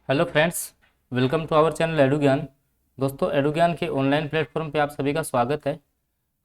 Hello friends, welcome to our channel Edu Gyan. दोस्तों, edu ज्ञान के ऑनलाइन प्लेटफॉर्म पे आप सभी का स्वागत है।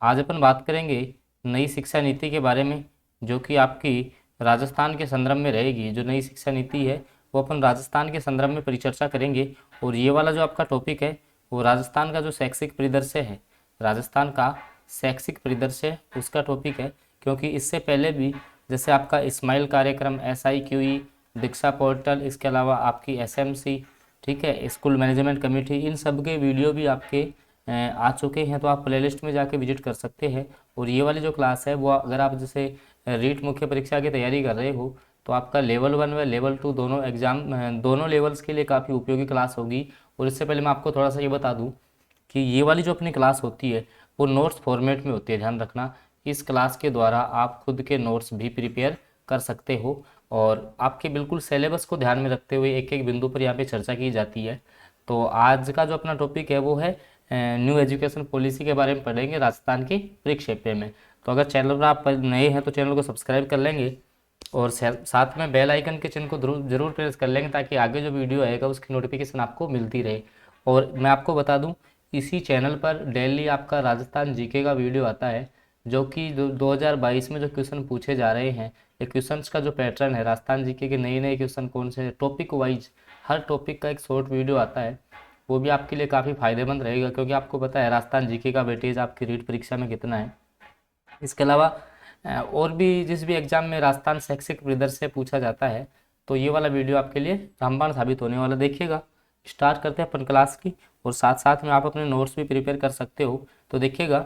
आज अपन बात करेंगे नई शिक्षा नीति के बारे में, जो कि आपकी राजस्थान के संदर्भ में रहेगी। जो नई शिक्षा नीति है वो अपन राजस्थान के संदर्भ में परिचर्चा करेंगे। और ये वाला जो आपका टॉपिक है वो राजस्थान का जो शैक्षिक परिदृश्य है, राजस्थान का शैक्षिक परिदृश्य उसका टॉपिक है। क्योंकि इससे पहले भी जैसे आपका स्माइल कार्यक्रम, SIQE, दीक्षा पोर्टल, इसके अलावा आपकी SMC, ठीक है, स्कूल मैनेजमेंट कमेटी, इन सब के वीडियो भी आपके आ चुके हैं। तो आप प्लेलिस्ट में जाके विजिट कर सकते हैं। और ये वाली जो क्लास है वो अगर आप जैसे रीट मुख्य परीक्षा की तैयारी कर रहे हो तो आपका लेवल 1 व लेवल 2 दोनों एग्जाम, दोनों लेवल्स के लिए काफ़ी उपयोगी क्लास होगी। और इससे पहले मैं आपको थोड़ा सा ये बता दूँ कि ये वाली जो अपनी क्लास होती है वो नोट्स फॉर्मेट में होती है। ध्यान रखना, इस क्लास के द्वारा आप खुद के नोट्स भी प्रिपेयर कर सकते हो। और आपके बिल्कुल सिलेबस को ध्यान में रखते हुए एक एक बिंदु पर यहाँ पे चर्चा की जाती है। तो आज का जो अपना टॉपिक है वो है न्यू एजुकेशन पॉलिसी के बारे में पढ़ेंगे राजस्थान के परिप्रेक्ष्य में। तो अगर चैनल पर आप नए हैं तो चैनल को सब्सक्राइब कर लेंगे और साथ में बेल आइकन के चिन्ह को जरूर प्रेस कर लेंगे, ताकि आगे जो वीडियो आएगा उसकी नोटिफिकेशन आपको मिलती रहे। और मैं आपको बता दूं, इसी चैनल पर डेली आपका राजस्थान जीके का वीडियो आता है, जो कि 2022 में जो क्वेश्चन पूछे जा रहे हैं, ये क्वेश्चंस का जो पैटर्न है, राजस्थान जीके के नए नए क्वेश्चन कौन से टॉपिक वाइज, हर टॉपिक का एक शॉर्ट वीडियो आता है। वो भी आपके लिए काफ़ी फायदेमंद रहेगा, क्योंकि आपको पता है राजस्थान जीके का वेटेज आपकी रीट परीक्षा में कितना है। इसके अलावा और भी जिस भी एग्जाम में राजस्थान शैक्षिक परिदृश्य से पूछा जाता है, तो ये वाला वीडियो आपके लिए रामबाण साबित होने वाला। देखिएगा, स्टार्ट करते हैं अपन क्लास की, और साथ साथ में आप अपने नोट्स भी प्रिपेयर कर सकते हो। तो देखिएगा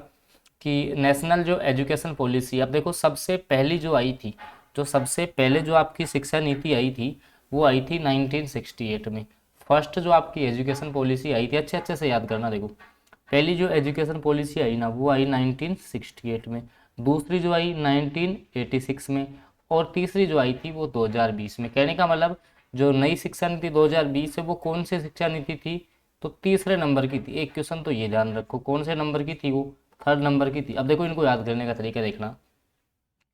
कि नेशनल जो एजुकेशन पॉलिसी, अब देखो सबसे पहली जो आई थी, जो सबसे पहले जो आपकी शिक्षा नीति आई थी वो आई थी 1968 में। फर्स्ट जो आपकी एजुकेशन पॉलिसी आई थी, अच्छे अच्छे से याद करना, देखो पहली जो एजुकेशन पॉलिसी आई ना वो आई 1968 में, दूसरी जो आई 1986 में, और तीसरी जो आई थी वो 2020 में। कहने का मतलब जो नई शिक्षा नीति 2020 है वो कौन सी शिक्षा नीति थी, तो तीसरे नंबर की थी। एक क्वेश्चन तो ये ध्यान रखो, कौन से नंबर की थी वो, थर्ड नंबर की थी। अब देखो इनको याद करने का तरीका देखना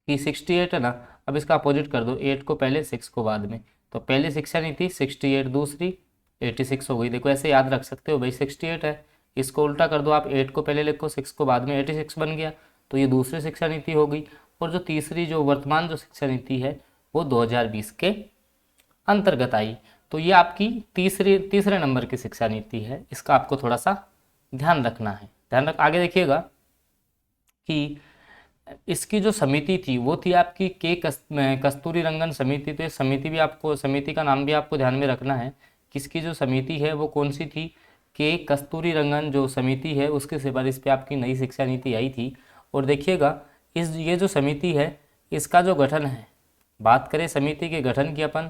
कि 68 है ना, अब इसका अपोजिट कर दो, 8 को पहले 6 को बाद में। तो पहली शिक्षा नीति 68, दूसरी 86 हो गई। देखो ऐसे याद रख सकते हो भाई, 68 है, इसको उल्टा कर दो आप, 8 को पहले लिखो, 6 को बाद में, 86 बन गया। तो ये दूसरी शिक्षा नीति हो गई। और जो तीसरी जो वर्तमान जो शिक्षा नीति है वो 2020 के अंतर्गत आई। तो ये आपकी तीसरे नंबर की शिक्षा नीति है, इसका आपको थोड़ा सा ध्यान रखना है। आगे देखिएगा कि इसकी जो समिति थी वो थी आपकी कस्तूरी रंगन समिति। तो ये समिति भी आपको, समिति का नाम भी आपको ध्यान में रखना है। किसकी जो समिति है वो कौन सी थी, कस्तूरी रंगन जो समिति है उसकी सिफारिश पे आपकी नई शिक्षा नीति आई थी। और देखिएगा ये जो समिति है इसका जो गठन है, बात करें समिति के गठन की अपन,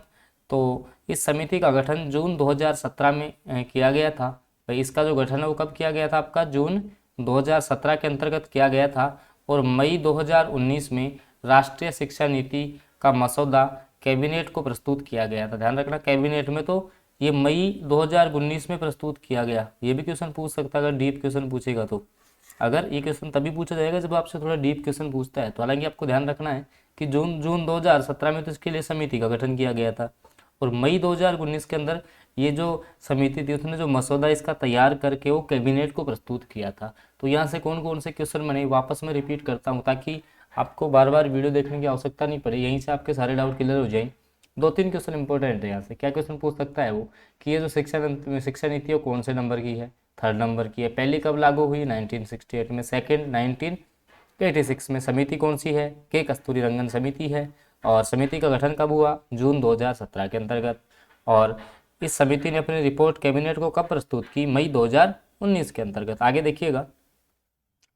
तो इस समिति का गठन जून 2017 में किया गया था। भाई इसका जो गठन है वो कब किया गया था, आपका जून 2017 के अंतर्गत किया गया था। और मई 2019 में राष्ट्रीय शिक्षा नीति का मसौदा कैबिनेट को प्रस्तुत किया गया था। ध्यान रखना, कैबिनेट में, तो ये मई 2019 में प्रस्तुत किया गया। ये भी क्वेश्चन पूछ सकता है अगर डीप क्वेश्चन पूछेगा तो। अगर ये क्वेश्चन तभी पूछा जाएगा जब आपसे थोड़ा डीप क्वेश्चन पूछता है। तो हालांकि आपको ध्यान रखना है कि जून 2017 में तो इसके लिए समिति का गठन किया गया था, और मई 2019 के अंदर ये जो समिति थी उसने जो मसौदा इसका तैयार करके वो कैबिनेट को प्रस्तुत किया था। तो यहाँ से कौन कौन से क्वेश्चन बने वापस मैं रिपीट करता हूँ, ताकि आपको बार बार वीडियो देखने की आवश्यकता नहीं पड़े, यहीं से आपके सारे डाउट क्लियर हो जाए। 2-3 क्वेश्चन इंपॉर्टेंट है यहाँ से। क्या क्वेश्चन पूछ सकता है वो कि ये जो शिक्षा नीति है कौन से नंबर की है, थर्ड नंबर की है। पहली कब लागू हुई, 1968 में। सेकेंड 1986 में। समिति कौन सी है, कस्तूरी रंगन समिति है। और समिति का गठन कब हुआ, जून 2017 के अंतर्गत। और इस समिति ने अपनी रिपोर्ट कैबिनेट को कब प्रस्तुत की, मई 2019 के अंतर्गत। आगे देखिएगा,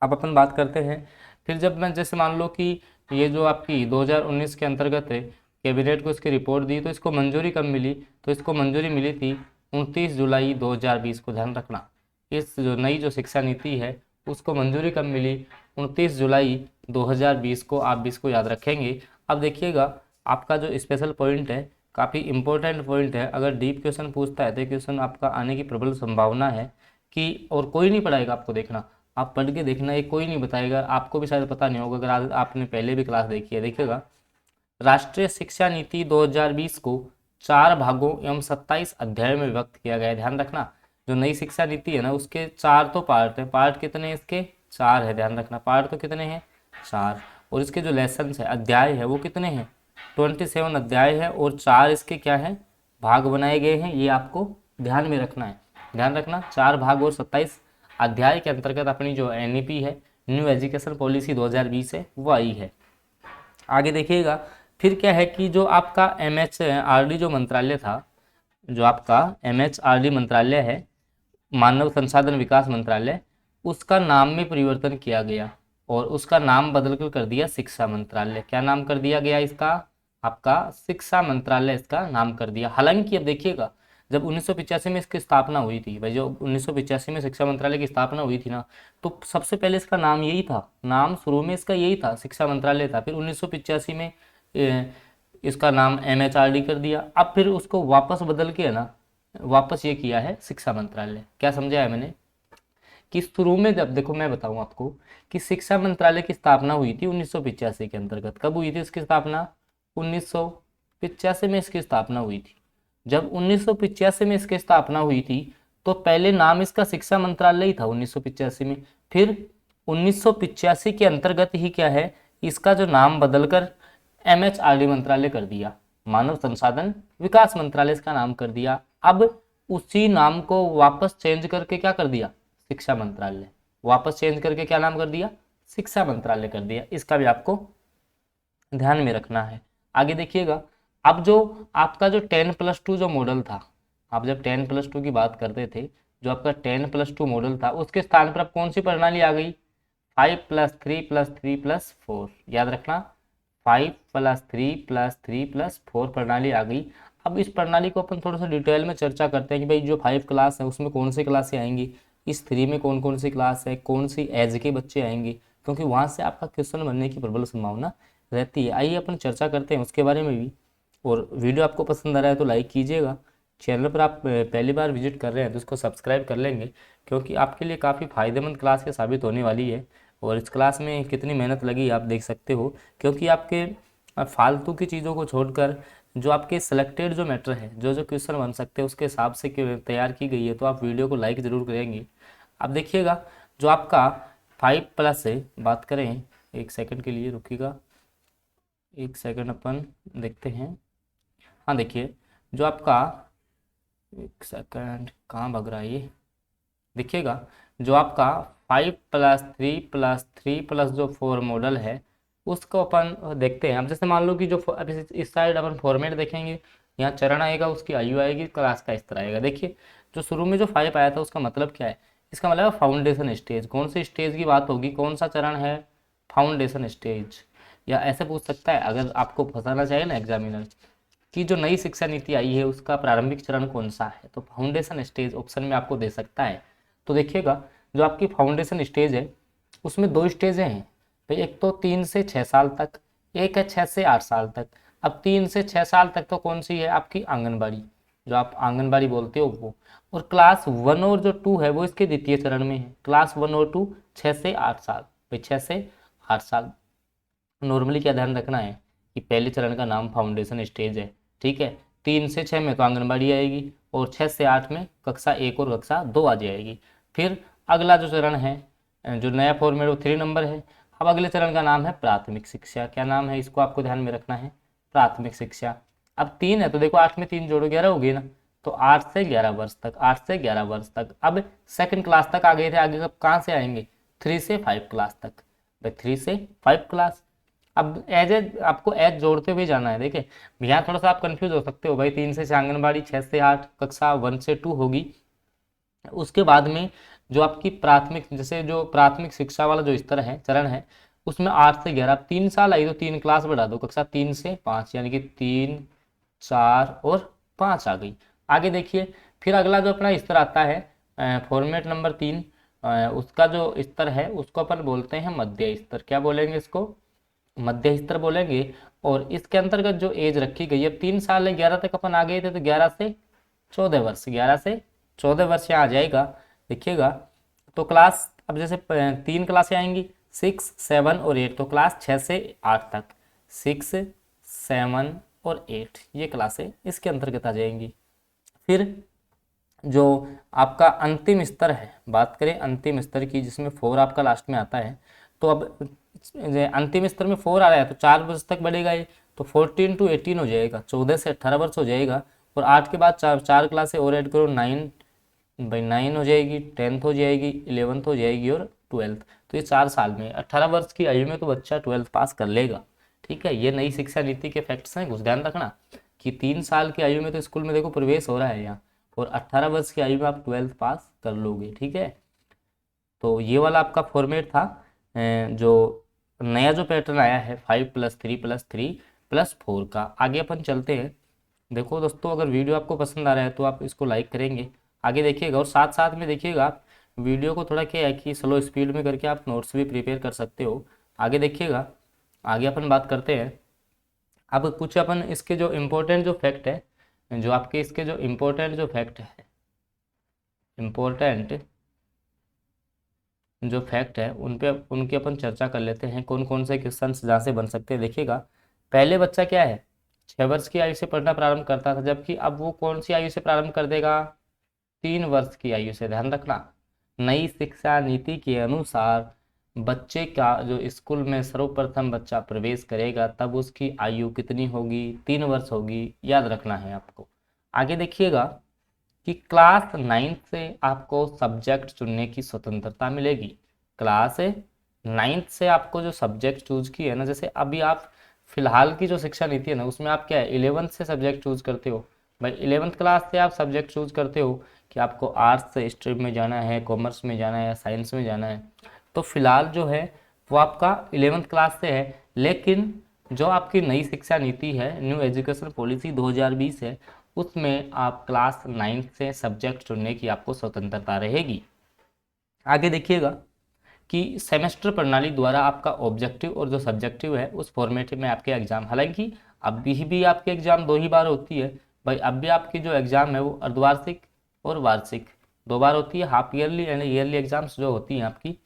अब अपन बात करते हैं फिर जब मैं जैसे मान लो कि ये जो आपकी 2019 के अंतर्गत है, कैबिनेट को इसकी रिपोर्ट दी, तो इसको मंजूरी कब मिली, तो इसको मंजूरी मिली थी 29 जुलाई 2020 को। ध्यान रखना, इस जो नई जो शिक्षा नीति है उसको मंजूरी कब मिली, 29 जुलाई 2020 को। आप भी इसको याद रखेंगे। अब देखिएगा, आपका जो स्पेशल पॉइंट है काफ़ी इंपॉर्टेंट पॉइंट है, अगर डीप क्वेश्चन पूछता है तो क्वेश्चन आपका आने की प्रबल संभावना है कि, और कोई नहीं पढ़ाएगा आपको, देखना आप पढ़ के देखना, ये कोई नहीं बताएगा, आपको भी शायद पता नहीं होगा अगर आपने पहले भी क्लास देखी है। देखिएगा, राष्ट्रीय शिक्षा नीति 2020 को 4 भागों एवं 27 अध्यायों में विभक्त किया गया है। ध्यान रखना, जो नई शिक्षा नीति है ना उसके 4 तो पार्ट है। पार्ट कितने हैं इसके? 4 है। ध्यान रखना, पार्ट तो कितने हैं? 4। और इसके जो लेसन है, अध्याय है, वो कितने हैं? 27 अध्याय है और 4 इसके क्या है? भाग बनाए गए हैं। ये आपको ध्यान में रखना है। ध्यान रखना, 4 भाग और 27 अध्याय के अंतर्गत अपनी जो एनईपी है, न्यू एजुकेशन पॉलिसी 2020 है, वो आई है। आगे देखिएगा, फिर क्या है कि जो आपका MHRD जो मंत्रालय था, जो आपका MHRD मंत्रालय है, मानव संसाधन विकास मंत्रालय, उसका नाम में परिवर्तन किया गया और उसका नाम बदलकर कर दिया शिक्षा मंत्रालय। क्या नाम कर दिया गया इसका? आपका शिक्षा मंत्रालय इसका नाम कर दिया। हालांकि अब देखिएगा, जब 1985 में इसकी स्थापना हुई थी भाई, जो 1985 में शिक्षा मंत्रालय की स्थापना हुई थी ना, तो सबसे पहले इसका नाम यही था। नाम शुरू में इसका यही था, शिक्षा मंत्रालय था। फिर 1985 में इसका नाम MHRD कर दिया। अब फिर उसको वापस बदल के है ना, वापस ये किया है शिक्षा मंत्रालय। क्या समझा है मैंने? कि शुरू में जब देखो, मैं बताऊं आपको कि शिक्षा मंत्रालय की स्थापना हुई थी 1985 के अंतर्गत। कब हुई थी इसकी स्थापना? 1985 में इसकी स्थापना हुई थी। जब 1985 में इसकी स्थापना हुई थी तो पहले नाम इसका शिक्षा मंत्रालय ही था 1985 में। फिर 1985 के अंतर्गत ही क्या है, इसका जो नाम बदलकर MHRD मंत्रालय कर दिया, मानव संसाधन विकास मंत्रालय इसका नाम कर दिया। अब उसी नाम को वापस चेंज करके क्या कर दिया? शिक्षा मंत्रालय। वापस चेंज करके क्या नाम कर दिया? शिक्षा मंत्रालय कर दिया। इसका भी आपको ध्यान में रखना है। आगे देखिएगा, अब जो आपका जो 10+2 जो मॉडल था, आप जब 10+2 की बात करते थे, जो आपका 10+2 मॉडल था, उसके स्थान पर अब कौन सी प्रणाली आ गई? 5+3+3+4। याद रखना, 5+3+3+4 प्रणाली आ गई। अब इस प्रणाली को अपन थोड़ा सा डिटेल में चर्चा करते हैं कि भाई जो 5 क्लास है उसमें कौन सी क्लासें आएंगी, इस 3 में कौन कौन सी क्लास है, कौन सी एज के बच्चे आएंगे, क्योंकि वहाँ से आपका क्वेश्चन बनने की प्रबल संभावना रहती है। आइए अपन चर्चा करते हैं उसके बारे में भी। और वीडियो आपको पसंद आ रहा है तो लाइक कीजिएगा। चैनल पर आप पहली बार विजिट कर रहे हैं तो इसको सब्सक्राइब कर लेंगे, क्योंकि आपके लिए काफ़ी फ़ायदेमंद क्लास ये साबित होने वाली है। और इस क्लास में कितनी मेहनत लगी आप देख सकते हो, क्योंकि आपके फालतू की चीज़ों को छोड़कर जो आपके सिलेक्टेड जो मैटर है, जो जो क्वेश्चन बन सकते हैं उसके हिसाब से तैयार की गई है। तो आप वीडियो को लाइक ज़रूर करेंगे। अब देखिएगा, जो आपका 5+ से बात करें, एक सेकंड के लिए रुकिएगा, एक सेकंड अपन देखते हैं। हाँ देखिए, जो आपका, एक सेकंड कहाँ भाग रहा है ये, देखिएगा, जो आपका 5+3+3+4 मॉडल है उसको अपन देखते हैं। अब जैसे मान लो कि जो अब इस साइड अपन फॉर्मेट देखेंगे, यहाँ चरण आएगा, उसकी आयु आएगी, क्लास का इस तरह आएगा। देखिए, जो शुरू में जो 5 आया था उसका मतलब क्या है? इसका मतलब है फाउंडेशन स्टेज। कौन सी स्टेज की बात होगी, कौन सा चरण है? Foundation stage. या ऐसे पूछ सकता है अगर आपको फंसाना चाहे ना एग्जामिनर, कि जो नई शिक्षा नीति आई है उसका प्रारंभिक चरण कौन सा है, तो फाउंडेशन स्टेज ऑप्शन में आपको दे सकता है। तो देखिएगा, जो आपकी फाउंडेशन स्टेज है उसमें 2 स्टेजें हैं भाई, एक तो 3 से 6 साल तक, एक है 6 से 8 साल तक। अब 3 से 6 साल तक तो कौन सी है? आपकी आंगनबाड़ी, जो आप आंगनबाड़ी बोलते हो वो। और क्लास 1 और जो 2 है वो इसके द्वितीय चरण में है। क्लास 1 और 2 6 से 8 साल भाई, 6 से 8 साल। नॉर्मली क्या ध्यान रखना है कि पहले चरण का नाम फाउंडेशन स्टेज है, ठीक है। 3 से 6 में तो आंगनबाड़ी आएगी और 6 से 8 में कक्षा 1 और कक्षा 2 आ जाएगी। फिर अगला जो चरण है, जो नया फॉर्मेट, वो 3 नंबर है। अब अगले चरण का नाम है प्राथमिक शिक्षा। क्या नाम है? इसको आपको ध्यान में रखना है, प्राथमिक शिक्षा। अब 3 है तो देखो 8 में 3 जोड़ो 11 हो गई ना, तो 8 से 11 वर्ष तक, 8 से 11 वर्ष तक। अब सेकंड क्लास तक आ गए थे, आगे कब कहाँ से आएंगे? 3 से 5 क्लास तक भाई, 3 से 5 क्लास। अब एज आपको एज जोड़ते हुए जाना है। देखिए, यहाँ थोड़ा सा आप कंफ्यूज हो सकते हो भाई, 3 से 6 आंगनबाड़ी, 6 से 8 कक्षा 1 से 2 होगी। उसके बाद में जो आपकी प्राथमिक, जैसे जो प्राथमिक शिक्षा वाला जो स्तर है, चरण है, उसमें 8 से 11, 3 साल आई तो 3 क्लास बढ़ा दो, कक्षा 3 से 5, यानी कि 3, 4 और 5 आ गई। आगे देखिए, फिर अगला जो अपना स्तर आता है फॉर्मेट नंबर 3, उसका जो स्तर है उसको अपन बोलते हैं मध्य स्तर। क्या बोलेंगे इसको? मध्य स्तर बोलेंगे। और इसके अंतर्गत जो एज रखी गई है, अब 3 साल है, 11 तक अपन आ गए थे, तो 11 से 14 वर्ष, 11 से 14 वर्ष यहाँ आ जाएगा। देखिएगा, तो क्लास, अब जैसे 3 क्लासें आएंगी, 6, 7 और 8, तो क्लास 6 से 8 तक, 6, 7 और 8 ये क्लासें इसके अंतर्गत आ जाएंगी। फिर जो आपका अंतिम स्तर है, बात करें अंतिम स्तर की जिसमें 4 आपका लास्ट में आता है, तो अब अंतिम स्तर में 4 आ रहा है तो 4 वर्ष तक बढ़ेगा ये, तो 14 to 18 हो जाएगा, 14 से 18 वर्ष हो जाएगा। और 8 के बाद चार क्लासें और ऐड करो, 9 हो जाएगी, 10th हो जाएगी, 11th हो जाएगी और 12th। तो ये 4 साल में 18 वर्ष की आयु में तो बच्चा 12th पास कर लेगा। ठीक है, ये नई शिक्षा नीति के फैक्ट्स हैं, कुछ ध्यान रखना कि 3 साल की आयु में तो स्कूल में देखो प्रवेश हो रहा है यहाँ, और 18 वर्ष की आयु में आप 12th पास कर लोगे। ठीक है, तो ये वाला आपका फॉर्मेट था। जो नया जो पैटर्न आया है 5+3+3+4 का। आगे अपन चलते हैं। देखो दोस्तों, अगर वीडियो आपको पसंद आ रहा है तो आप इसको लाइक करेंगे, आगे देखिएगा, और साथ साथ में देखिएगा आप वीडियो को थोड़ा क्या है कि स्लो स्पीड में करके आप नोट्स भी प्रिपेयर कर सकते हो। आगे देखिएगा, आगे अपन बात करते हैं। अब कुछ अपन इसके जो इम्पोर्टेंट जो फैक्ट है, जो आपके इसके जो इम्पोर्टेंट जो फैक्ट है, इम्पोर्टेंट जो फैक्ट है उन पे उनकी अपन चर्चा कर लेते हैं। कौन कौन से क्वेश्चन जहाँ से बन सकते हैं देखिएगा। पहले बच्चा क्या है 6 वर्ष की आयु से पढ़ना प्रारंभ करता था, जबकि अब वो कौन सी आयु से प्रारंभ कर देगा, 3 वर्ष की आयु से। ध्यान रखना, नई शिक्षा नीति के अनुसार बच्चे का जो स्कूल में सर्वप्रथम बच्चा प्रवेश करेगा तब उसकी आयु कितनी होगी, 3 वर्ष होगी, याद रखना है आपको। आगे देखिएगा कि क्लास 9 से आपको सब्जेक्ट चुनने की स्वतंत्रता मिलेगी। क्लास 9 से आपको जो सब्जेक्ट चूज की है ना, जैसे अभी आप फिलहाल की जो शिक्षा नीति है ना उसमें आप क्या है 11th से सब्जेक्ट चूज करते हो। भाई 11th क्लास से आप सब्जेक्ट चूज करते हो कि आपको आर्ट्स स्ट्रीम में जाना है, कॉमर्स में जाना है या साइंस में जाना है। तो फिलहाल जो है वो आपका 11th क्लास से है, लेकिन जो आपकी नई शिक्षा नीति है, न्यू एजुकेशन पॉलिसी 2020 है, उसमें आप क्लास 9 से सब्जेक्ट चुनने की आपको स्वतंत्रता रहेगी। आगे देखिएगा कि सेमेस्टर प्रणाली द्वारा आपका ऑब्जेक्टिव और जो सब्जेक्टिव है उस फॉर्मेट में आपके एग्जाम, हालांकि अभी भी आपके एग्जाम 2 ही बार होती है भाई। अब भी आपकी जो एग्जाम है वो अर्धवार्षिक और वार्षिक 2 बार होती है, half yearly and yearly exams जो होती हैं आपकी।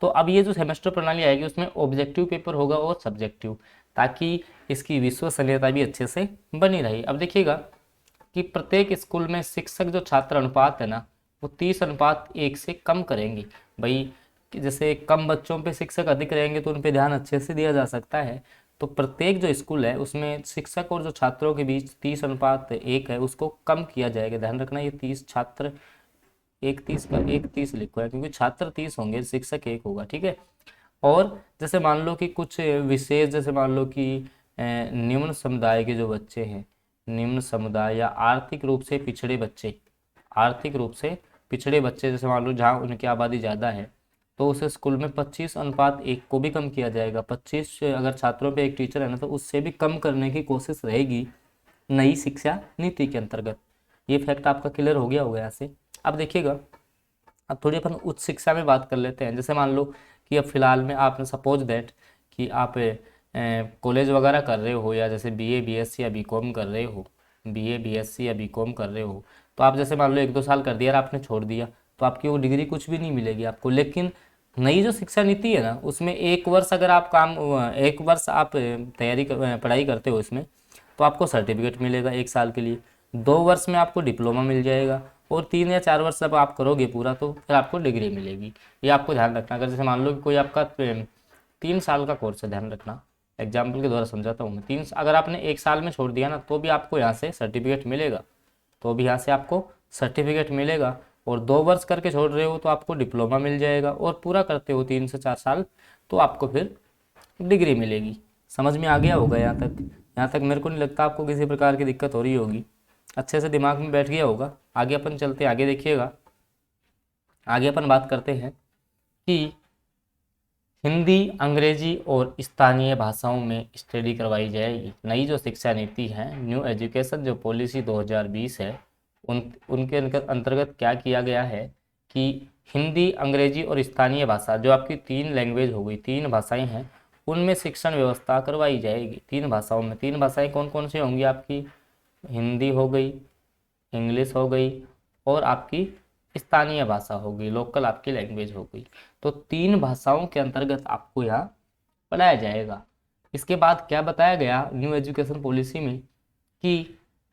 तो अब ये जो सेमेस्टर प्रणाली आएगी उसमें ऑब्जेक्टिव पेपर होगा और सब्जेक्टिव, ताकि इसकी विश्वसनीयता भी अच्छे से बनी रही। अब देखिएगा कि प्रत्येक स्कूल में शिक्षक जो छात्र अनुपात है ना वो 30:1 से कम करेंगे। भाई कि जैसे कम बच्चों पे शिक्षक अधिक रहेंगे तो उन पे ध्यान अच्छे से दिया जा सकता है। तो प्रत्येक जो स्कूल है उसमें शिक्षक और जो छात्रों के बीच 30:1 है उसको कम किया जाएगा। ध्यान रखना, ये 30 छात्र 1:30 का 1:30 लिखो है, क्योंकि छात्र 30 होंगे, शिक्षक 1 होगा। ठीक है, और जैसे मान लो कि कुछ विशेष, जैसे मान लो कि निम्न समुदाय के जो बच्चे हैं, निम्न समुदाय या आर्थिक रूप से पिछड़े बच्चे, आर्थिक रूप से पिछड़े बच्चे, जैसे मान लो जहाँ उनकी आबादी ज़्यादा है तो उस स्कूल में 25:1 को भी कम किया जाएगा। 25 अगर छात्रों पे एक टीचर है ना तो उससे भी कम करने की कोशिश रहेगी नई शिक्षा नीति के अंतर्गत। ये फैक्ट आपका क्लियर हो गया होगा यहाँ से। अब देखिएगा, अब थोड़ी अपन उच्च शिक्षा में बात कर लेते हैं। जैसे मान लो कि अब फिलहाल में आपने सपोज दैट कि आप कॉलेज वगैरह कर रहे हो, या जैसे बीए बीएससी या बीकॉम कर रहे हो, बीए बीएससी या बीकॉम कर रहे हो, तो आप जैसे मान लो 1-2 साल कर दिया और आपने छोड़ दिया तो आपकी वो डिग्री कुछ भी नहीं मिलेगी आपको। लेकिन नई जो शिक्षा नीति है ना उसमें 1 वर्ष अगर आप 1 वर्ष आप पढ़ाई करते हो इसमें, तो आपको सर्टिफिकेट मिलेगा 1 साल के लिए। 2 वर्ष में आपको डिप्लोमा मिल जाएगा, और 3 या 4 वर्ष जब आप करोगे पूरा तो फिर आपको डिग्री मिलेगी। ये आपको ध्यान रखना। अगर जैसे मान लो कि कोई आपका 3 साल का कोर्स है, ध्यान रखना, एग्जाम्पल के द्वारा समझाता हूँ मैं, अगर आपने 1 साल में छोड़ दिया ना तो भी आपको यहाँ से सर्टिफिकेट मिलेगा, तो भी यहाँ से आपको सर्टिफिकेट मिलेगा। और 2 वर्ष करके छोड़ रहे हो तो आपको डिप्लोमा मिल जाएगा, और पूरा करते हो 3 से 4 साल तो आपको फिर डिग्री मिलेगी। समझ में आ गया होगा यहाँ तक? यहाँ तक मेरे को नहीं लगता आपको किसी प्रकार की दिक्कत हो रही होगी, अच्छे से दिमाग में बैठ गया होगा। आगे अपन चलते हैं, आगे देखिएगा। आगे अपन बात करते हैं कि हिंदी, अंग्रेजी और स्थानीय भाषाओं में स्टडी करवाई जाएगी। नई जो शिक्षा नीति है, न्यू एजुकेशन जो पॉलिसी 2020 है, उनके अंतर्गत क्या किया गया है कि हिंदी, अंग्रेजी और स्थानीय भाषा जो आपकी 3 लैंग्वेज हो गई, 3 भाषाएं हैं, उनमें शिक्षण व्यवस्था करवाई जाएगी। 3 भाषाओं में, 3 भाषाएं कौन कौन सी होंगी आपकी, हिंदी हो गई, इंग्लिश हो गई, और आपकी स्थानीय भाषा हो गई, लोकल आपकी लैंग्वेज हो गई। तो 3 भाषाओं के अंतर्गत आपको यहाँ पढ़ाया जाएगा। इसके बाद क्या बताया गया न्यू एजुकेशन पॉलिसी में कि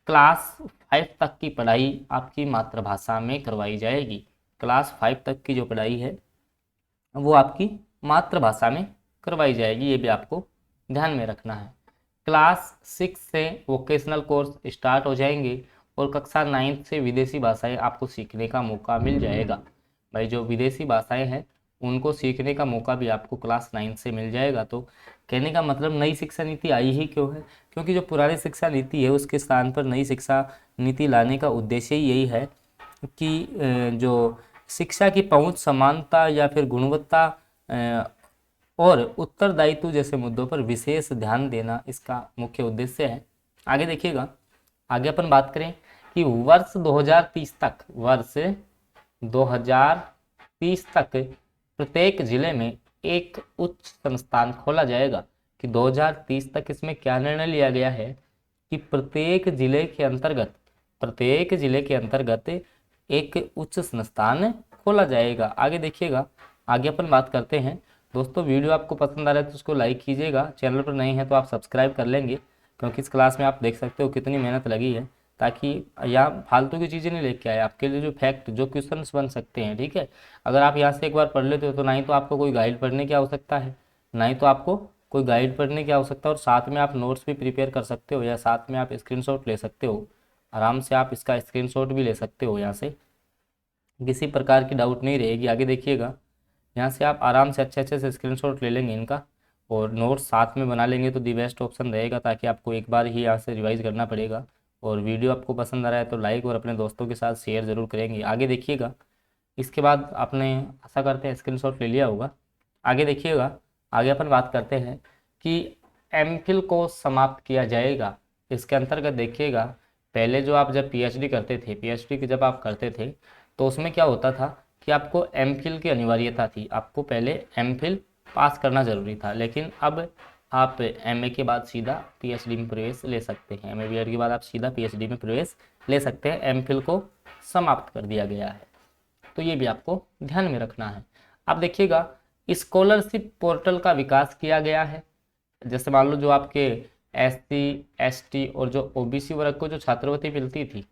क्लास 5 तक की पढ़ाई आपकी मातृभाषा में करवाई जाएगी। क्लास 5 तक की जो पढ़ाई है वो आपकी मातृभाषा में करवाई जाएगी, ये भी आपको ध्यान में रखना है। क्लास 6 से वोकेशनल कोर्स स्टार्ट हो जाएंगे और कक्षा 9 से विदेशी भाषाएं आपको सीखने का मौका मिल जाएगा। भाई जो विदेशी भाषाएं हैं उनको सीखने का मौका भी आपको क्लास 9 से मिल जाएगा। तो कहने का मतलब नई शिक्षा नीति आई ही क्यों है, क्योंकि जो पुरानी शिक्षा नीति है उसके स्थान पर नई शिक्षा नीति लाने का उद्देश्य ही यही है कि जो शिक्षा की पहुंच, समानता या फिर गुणवत्ता और उत्तरदायित्व जैसे मुद्दों पर विशेष ध्यान देना इसका मुख्य उद्देश्य है। आगे देखिएगा, आगे अपन बात करें कि वर्ष 2030 तक प्रत्येक जिले में एक उच्च संस्थान खोला जाएगा। कि 2030 तक इसमें क्या निर्णय लिया गया है कि प्रत्येक जिले के अंतर्गत एक उच्च संस्थान खोला जाएगा। आगे देखिएगा, आगे अपन बात करते हैं। दोस्तों वीडियो आपको पसंद आ रहा है तो उसको लाइक कीजिएगा, चैनल पर नए हैं तो आप सब्सक्राइब कर लेंगे, क्योंकि इस क्लास में आप देख सकते हो कितनी मेहनत लगी है, ताकि यहाँ फालतू की चीज़ें नहीं लेके आए, आपके लिए जो फैक्ट जो क्वेश्चंस बन सकते हैं। ठीक है, अगर आप यहाँ से एक बार पढ़ लेते हो तो ना ही तो आपको कोई गाइड पढ़ने की आवश्यकता है, ना ही तो आपको कोई गाइड पढ़ने की आवश्यकता, और साथ में आप नोट्स भी प्रिपेयर कर सकते हो या साथ में आप स्क्रीनशॉट ले सकते हो। आराम से आप इसका स्क्रीनशॉट भी ले सकते हो, यहाँ से किसी प्रकार की डाउट नहीं रहेगी। आगे देखिएगा, यहाँ से आप आराम से अच्छे से स्क्रीनशॉट ले लेंगे इनका और नोट्स साथ में बना लेंगे तो दी बेस्ट ऑप्शन रहेगा, ताकि आपको एक बार ही यहाँ से रिवाइज करना पड़ेगा। और वीडियो आपको पसंद आ रहा है तो लाइक और अपने दोस्तों के साथ शेयर ज़रूर करेंगे। आगे देखिएगा, इसके बाद आपने आशा करते हैं स्क्रीनशॉट ले लिया होगा। आगे देखिएगा, आगे अपन बात करते हैं कि एमफिल को समाप्त किया जाएगा। इसके अंतर्गत देखिएगा, पहले जो आप जब पीएचडी करते थे, पीएचडी की जब आप करते थे तो उसमें क्या होता था कि आपको एमफिल की अनिवार्यता थी, आपको पहले एमफिल पास करना ज़रूरी था। लेकिन अब आप एमए के बाद सीधा पीएचडी में प्रवेश ले सकते हैं, एमए बीएड के बाद आप सीधा पीएचडी में प्रवेश ले सकते हैं। एमफिल को समाप्त कर दिया गया है, तो ये भी आपको ध्यान में रखना है। अब देखिएगा, स्कॉलरशिप पोर्टल का विकास किया गया है। जैसे मान लो जो आपके एससी, एसटी और जो ओबीसी वर्ग को जो छात्रवृत्ति मिलती थी,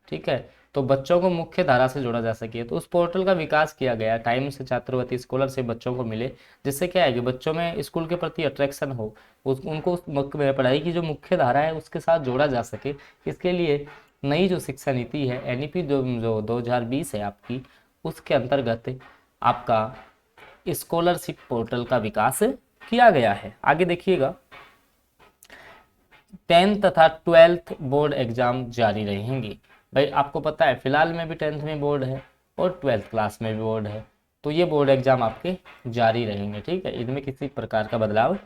ठीक है, तो बच्चों को मुख्य धारा से जोड़ा जा सके, तो उस पोर्टल का विकास किया गया। टाइम से छात्रवृत्ति स्कॉलरशिप बच्चों को मिले, जिससे क्या है कि बच्चों में स्कूल के प्रति अट्रैक्शन हो, उनको पढ़ाई की जो मुख्य धारा है उसके साथ जोड़ा जा सके। इसके लिए नई जो शिक्षा नीति है एनईपी जो 2020 है आपकी, उसके अंतर्गत आपका स्कॉलरशिप पोर्टल का विकास किया गया है। आगे देखिएगा, 10th तथा 12th बोर्ड एग्जाम जारी रहेंगे। भाई आपको पता है फिलहाल में भी 10th में बोर्ड है और 12th क्लास में भी बोर्ड है, तो ये बोर्ड एग्जाम आपके जारी रहेंगे। ठीक है, इनमें किसी प्रकार का बदलाव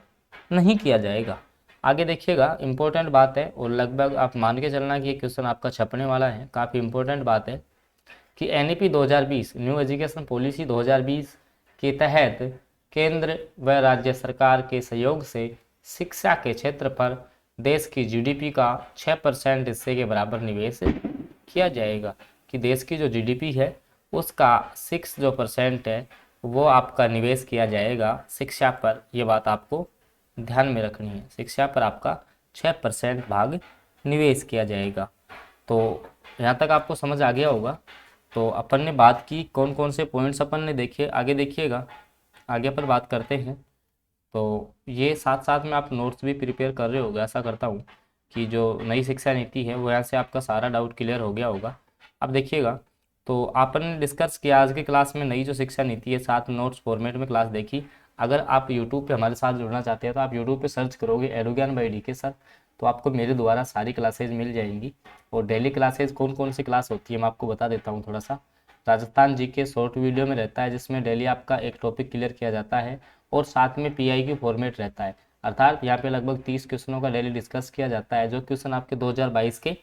नहीं किया जाएगा। आगे देखिएगा, इंपॉर्टेंट बात है और लगभग आप मान के चलना कि ये क्वेश्चन आपका छपने वाला है, काफ़ी इंपॉर्टेंट बात है कि एनईपी 2020 न्यू एजुकेशन पॉलिसी 2020 के तहत केंद्र व राज्य सरकार के सहयोग से शिक्षा के क्षेत्र पर देश की जीडीपी का 6% हिस्से के बराबर निवेश किया जाएगा। कि देश की जो जीडीपी है उसका 6% है वो आपका निवेश किया जाएगा शिक्षा पर। ये बात आपको ध्यान में रखनी है, शिक्षा पर आपका 6% भाग निवेश किया जाएगा। तो यहाँ तक आपको समझ आ गया होगा। तो अपन ने बात की कौन कौन से पॉइंट्स अपन ने देखे। आगे देखिएगा, आगे अपन बात करते हैं। तो ये साथ साथ में आप नोट्स भी प्रिपेयर कर रहे होगे, ऐसा करता हूँ कि जो नई शिक्षा नीति है वो यहाँ से आपका सारा डाउट क्लियर हो गया होगा। अब देखिएगा, तो आपन ने डिस्कस किया आज की क्लास में नई जो शिक्षा नीति है, साथ नोट्स फॉर्मेट में क्लास देखी। अगर आप यूट्यूब पे हमारे साथ जुड़ना चाहते हैं तो आप यूट्यूब पे सर्च करोगे एडुज्ञान बाय डीके सर, तो आपको मेरे द्वारा सारी क्लासेज मिल जाएंगी। और डेली क्लासेज कौन कौन सी क्लास होती है मैं आपको बता देता हूँ थोड़ा सा। राजस्थान जी के शॉर्ट वीडियो में रहता है, जिसमें डेली आपका एक टॉपिक क्लियर किया जाता है और साथ में PIQ फॉर्मेट रहता है, अर्थात यहाँ पे लगभग 30 क्वेश्चनों का डेली डिस्कस किया जाता है, जो क्वेश्चन आपके 2022 के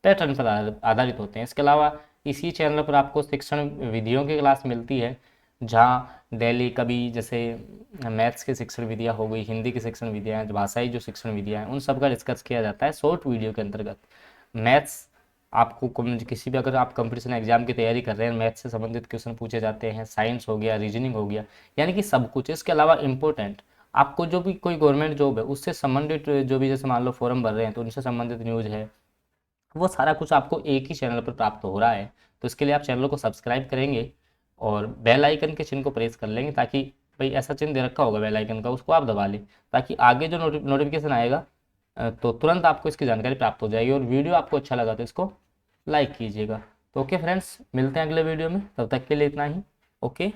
पैटर्न पर आधारित होते हैं। इसके अलावा इसी चैनल पर आपको शिक्षण विधियों की क्लास मिलती है, जहाँ डेली कभी जैसे मैथ्स की शिक्षण विधियाँ हो गई, हिंदी की शिक्षण विधियाँ, भाषाई जो शिक्षण विधियाँ हैं, उन सब का डिस्कस किया जाता है शॉर्ट वीडियो के अंतर्गत। मैथ्स आपको किसी भी अगर आप कंपटीशन एग्जाम की तैयारी कर रहे हैं, मैथ्स से संबंधित क्वेश्चन पूछे जाते हैं, साइंस हो गया, रीजनिंग हो गया, यानी कि सब कुछ। इसके अलावा इम्पोर्टेंट आपको जो भी कोई गवर्नमेंट जॉब है उससे संबंधित जो भी, जैसे मान लो फॉर्म भर रहे हैं तो उनसे संबंधित न्यूज़ है, वो सारा कुछ आपको एक ही चैनल पर प्राप्त हो रहा है। तो इसके लिए आप चैनल को सब्सक्राइब करेंगे और बेल आइकन के चिन्ह को प्रेस कर लेंगे, ताकि भाई ऐसा चिन्ह दे रखा होगा बेल आइकन का, उसको आप दबा लें, ताकि आगे जो नोटिफिकेशन आएगा तो तुरंत आपको इसकी जानकारी प्राप्त हो जाएगी। और वीडियो आपको अच्छा लगा तो इसको लाइक कीजिएगा। तो ओके फ्रेंड्स, मिलते हैं अगले वीडियो में, तब तक के लिए इतना ही। ओके।